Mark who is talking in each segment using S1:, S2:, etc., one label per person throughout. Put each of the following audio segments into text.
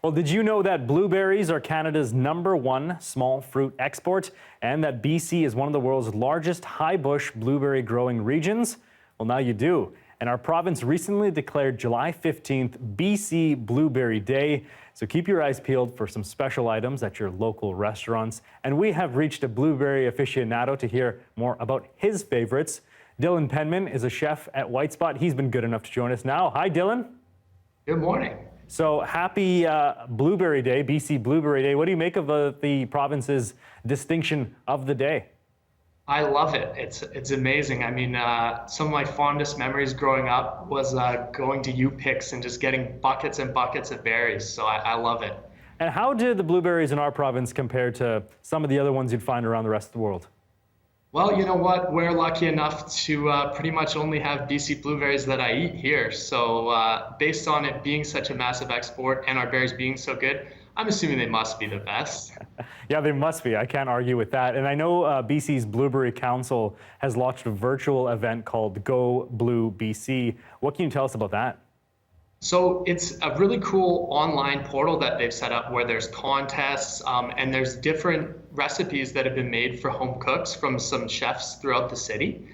S1: Well, did you know that blueberries are Canada's #1 small fruit export and that BC is one of the world's largest high bush blueberry growing regions? Well, now you do. And our province recently declared July 15th BC Blueberry Day. So keep your eyes peeled for some special items at your local restaurants. And we have reached a blueberry aficionado to hear more about his favorites. Dillon Penman is a chef at White Spot. He's been good enough to join us now. Hi, Dillon.
S2: Good morning.
S1: So happy Blueberry Day, BC Blueberry Day. What do you make of the province's distinction of the day?
S2: I love it. It's amazing. I mean, some of my fondest memories growing up was going to U-Picks and just getting buckets and buckets of berries. So I love it.
S1: And how did the blueberries in our province compare to some of the other ones you'd find around the rest of the world?
S2: Well, you know what? We're lucky enough to pretty much only have BC blueberries that I eat here. So based on it being such a massive export and our berries being so good, I'm assuming they must be the best.
S1: Yeah, they must be. I can't argue with that. And I know BC's Blueberry Council has launched a virtual event called Go Blue BC. What can you tell us about that?
S2: So it's a really cool online portal that they've set up where there's contests and there's different recipes that have been made for home cooks from some chefs throughout the city.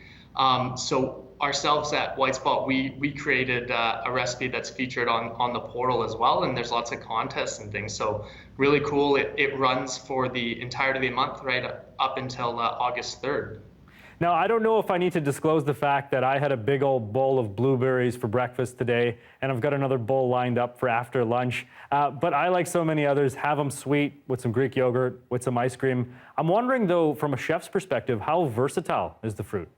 S2: So ourselves at White Spot, we created a recipe that's featured on the portal as well, and there's lots of contests and things. So really cool. It runs for the entirety of the month, right up until August 3rd.
S1: Now, I don't know if I need to disclose the fact that I had a big old bowl of blueberries for breakfast today, and I've got another bowl lined up for after lunch. But I, like so many others, have them sweet with some Greek yogurt, with some ice cream. I'm wondering, though, from a chef's perspective, how versatile is the fruit?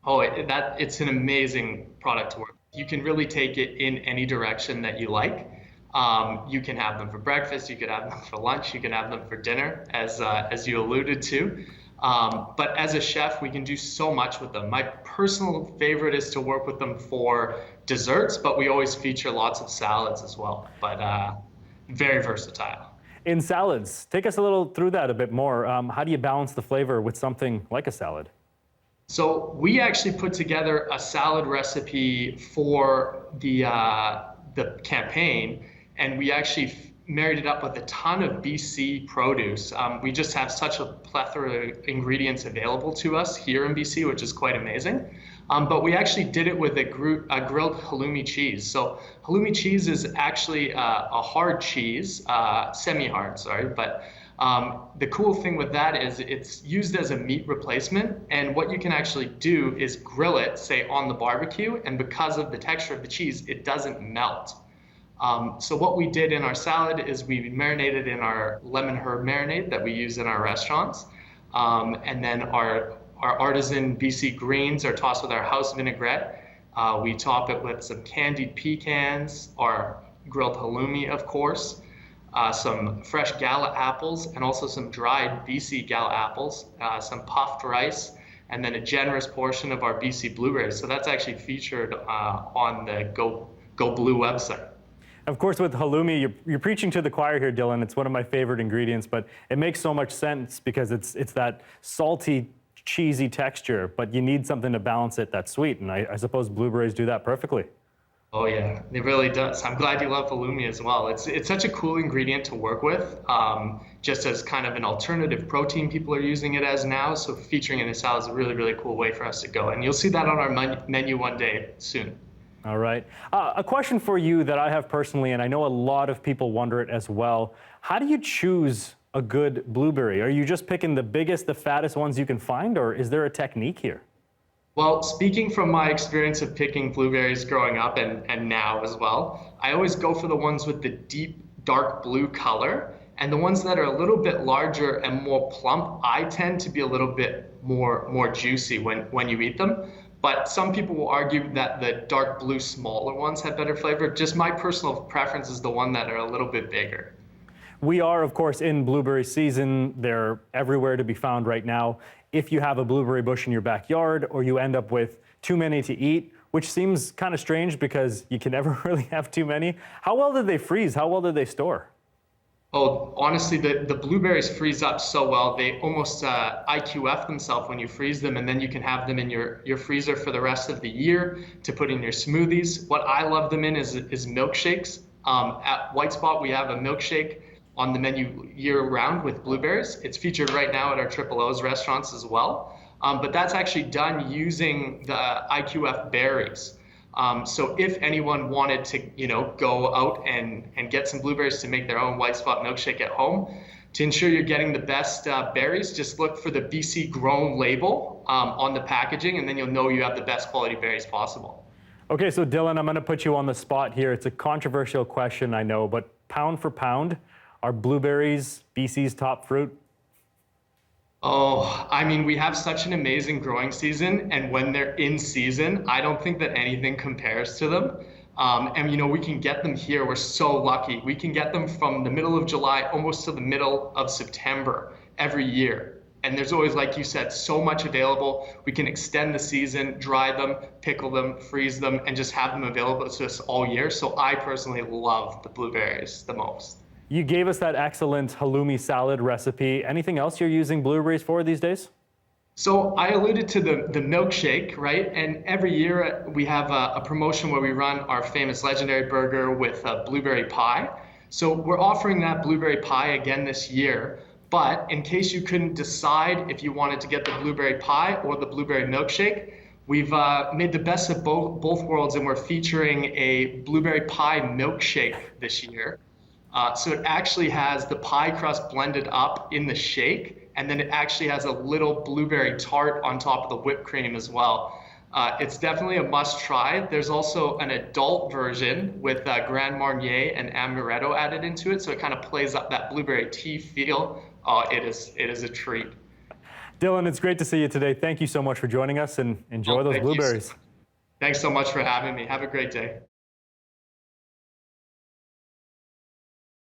S2: Oh, it's an amazing product to work with. You can really take it in any direction that you like. You can have them for breakfast, you could have them for lunch, you can have them for dinner, as you alluded to. But as a chef, we can do so much with them. My personal favorite is to work with them for desserts, but we always feature lots of salads as well. But very versatile.
S1: In salads, take us a little through that a bit more. How do you balance the flavor with something like a salad?
S2: So we actually put together a salad recipe for the campaign, and we actually married it up with a ton of BC produce. We just have such a plethora of ingredients available to us here in BC, which is quite amazing. But we actually did it with a grilled halloumi cheese. So halloumi cheese is actually a hard cheese, semi-hard, sorry. But the cool thing with that is it's used as a meat replacement. And what you can actually do is grill it, say, on the barbecue. And because of the texture of the cheese, it doesn't melt. So what we did in our salad is we marinated in our lemon herb marinade that we use in our restaurants. And then our artisan BC greens are tossed with our house vinaigrette. We top it with some candied pecans, our grilled halloumi, of course, some fresh gala apples, and also some dried BC gala apples, some puffed rice, and then a generous portion of our BC blueberries. So that's actually featured on the Go Blue website.
S1: Of course, with halloumi, you're preaching to the choir here, Dillon. It's one of my favorite ingredients, but it makes so much sense because it's that salty, cheesy texture, but you need something to balance it that's sweet, and I suppose blueberries do that perfectly.
S2: Oh yeah, it really does. I'm glad you love halloumi as well. It's such a cool ingredient to work with, just as kind of an alternative protein people are using it as now, so featuring it in a salad is a really, really cool way for us to go, and you'll see that on our menu one day soon.
S1: All right. A question for you that I have personally, and I know a lot of people wonder it as well. How do you choose a good blueberry? Are you just picking the biggest, the fattest ones you can find, or is there a technique here?
S2: Well, speaking from my experience of picking blueberries growing up and now as well, I always go for the ones with the deep, dark blue color. And the ones that are a little bit larger and more plump, I tend to be a little bit more juicy when you eat them. But some people will argue that the dark blue, smaller ones have better flavor. Just my personal preference is the one that are a little bit bigger.
S1: We are, of course, in blueberry season. They're everywhere to be found right now. If you have a blueberry bush in your backyard or you end up with too many to eat, which seems kind of strange because you can never really have too many, how well did they freeze? How well did they store?
S2: Oh, honestly, the blueberries freeze up so well. They almost IQF themselves when you freeze them, and then you can have them in your freezer for the rest of the year to put in your smoothies. What I love them in is milkshakes. At White Spot, we have a milkshake on the menu year-round with blueberries. It's featured right now at our Triple O's restaurants as well. But that's actually done using the IQF berries. So if anyone wanted to, go out and get some blueberries to make their own White Spot milkshake at home, to ensure you're getting the best berries, just look for the BC Grown label on the packaging, and then you'll know you have the best quality berries possible.
S1: Okay, so Dillon, I'm going to put you on the spot here. It's a controversial question, I know, but pound for pound, are blueberries BC's top fruit?
S2: Oh, I mean, we have such an amazing growing season, and when they're in season, I don't think that anything compares to them. And we can get them here. We're so lucky. We can get them from the middle of July almost to the middle of September every year. And there's always, like you said, so much available. We can extend the season, dry them, pickle them, freeze them, and just have them available to us all year. So I personally love the blueberries the most.
S1: You gave us that excellent halloumi salad recipe. Anything else you're using blueberries for these days?
S2: So I alluded to the milkshake, right? And every year we have a promotion where we run our famous legendary burger with a blueberry pie. So we're offering that blueberry pie again this year. But in case you couldn't decide if you wanted to get the blueberry pie or the blueberry milkshake, we've made the best of both worlds, and we're featuring a blueberry pie milkshake this year. So it actually has the pie crust blended up in the shake, and then it actually has a little blueberry tart on top of the whipped cream as well. It's definitely a must try. There's also an adult version with Grand Marnier and amaretto added into it, so it kind of plays up that blueberry tea feel. It is a treat.
S1: Dillon, it's great to see you today. Thank you so much for joining us, and enjoy those blueberries.
S2: Thanks so much for having me. Have a great day.